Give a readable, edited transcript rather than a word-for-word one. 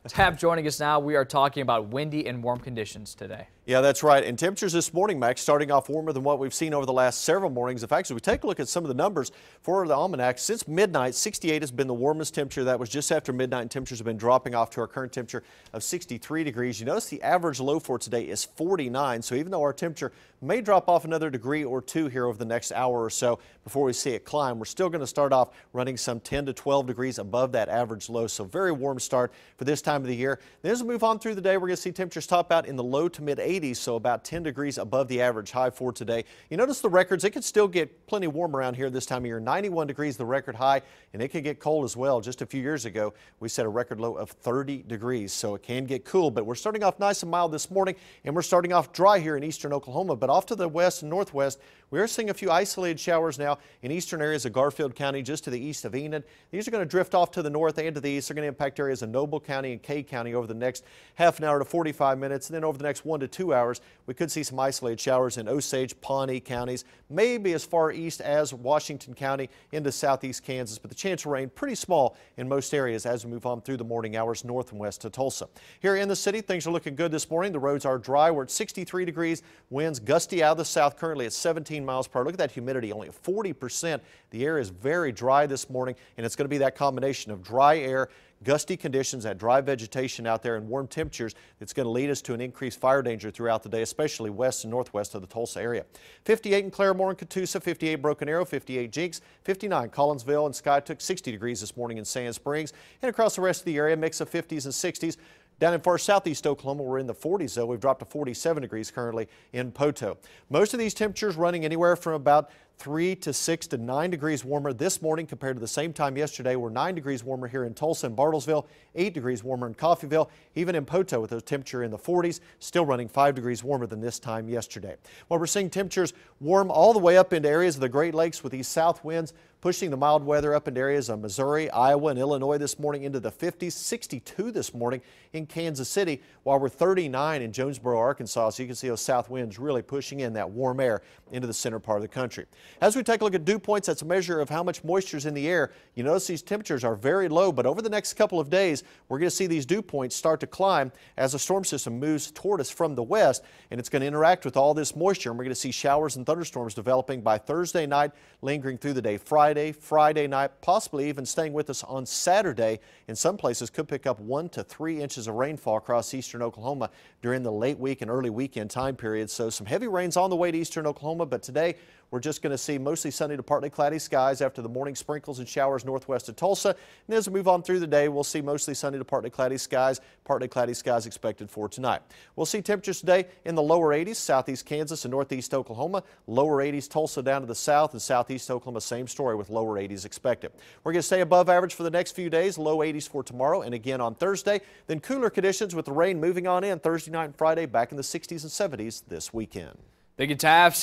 Tab joining us now. We are talking about windy and warm conditions today. Yeah, that's right. And temperatures this morning, Max, starting off warmer than what we've seen over the last several mornings. In fact, as we take a look at some of the numbers for the almanac, since midnight, 68 has been the warmest temperature. That was just after midnight, and temperatures have been dropping off to our current temperature of 63 degrees. You notice the average low for today is 49. So even though our temperature may drop off another degree or two here over the next hour or so before we see it climb, we're still going to start off running some 10 to 12 degrees above that average low. So very warm start for this time of the year. Then as we move on through the day, we're going to see temperatures top out in the low to mid 80s, so about 10 degrees above the average high for today. You notice the records, it could still get plenty warm around here this time of year. 91 degrees the record high, and it could get cold as well. Just a few years ago, we set a record low of 30 degrees, so it can get cool. But we're starting off nice and mild this morning, and we're starting off dry here in eastern Oklahoma. But off to the west and northwest, we are seeing a few isolated showers now in eastern areas of Garfield County, just to the east of Enid. These are going to drift off to the north and to the east. They're going to impact areas of Noble County and Kay County over the next half an hour to 45 minutes. And then over the next 1 to 2 hours, we could see some isolated showers in Osage, Pawnee counties, maybe as far east as Washington County into southeast Kansas. But the chance of rain pretty small in most areas as we move on through the morning hours north and west to Tulsa. Here in the city, things are looking good this morning. The roads are dry. We're at 63 degrees. Winds gusty out of the south, currently at 17 miles per hour. Look at that humidity, only at 40%. The air is very dry this morning, and it's going to be that combination of dry air, gusty conditions, that dry vegetation out there, and warm temperatures that's going to lead us to an increased fire danger throughout the day, especially west and northwest of the Tulsa area. 58 in Claremore and Catoosa, 58 Broken Arrow, 58 Jinx, 59 Collinsville and Skytook, 60 degrees this morning in Sand Springs, and across the rest of the area, mix of 50s and 60s. Down in far southeast Oklahoma, we're in the 40s, though. We've dropped to 47 degrees currently in Poto. Most of these temperatures running anywhere from about 3 to 6 to 9 degrees warmer this morning compared to the same time yesterday. We're 9 degrees warmer here in Tulsa and Bartlesville, 8 degrees warmer in Coffeyville, even in Poto with those temperature in the 40s, still running 5 degrees warmer than this time yesterday. Well, we're seeing temperatures warm all the way up into areas of the Great Lakes with these south winds pushing the mild weather up into areas of Missouri, Iowa, and Illinois this morning into the 50s, 62 this morning in Kansas City, while we're 39 in Jonesboro, Arkansas. So you can see those south winds really pushing in that warm air into the center part of the country. As we take a look at dew points, that's a measure of how much moisture is in the air. You notice these temperatures are very low, but over the next couple of days, we're going to see these dew points start to climb as the storm system moves toward us from the west, and it's going to interact with all this moisture, and we're going to see showers and thunderstorms developing by Thursday night, lingering through the day Friday night, possibly even staying with us on Saturday. In some places could pick up 1 to 3 inches of rainfall across eastern Oklahoma during the late week and early weekend time period. So some heavy rains on the way to eastern Oklahoma, but today we're just going to see mostly sunny to partly cloudy skies after the morning sprinkles and showers northwest of Tulsa. And as we move on through the day, we'll see mostly sunny to partly cloudy skies expected for tonight. We'll see temperatures today in the lower 80s, southeast Kansas and northeast Oklahoma, lower 80s Tulsa down to the south, and southeast Oklahoma, same story with lower 80s expected. We're going to stay above average for the next few days, low 80s for tomorrow and again on Thursday. Then cooler conditions with the rain moving on in Thursday night and Friday, back in the 60s and 70s this weekend. Big and Taft.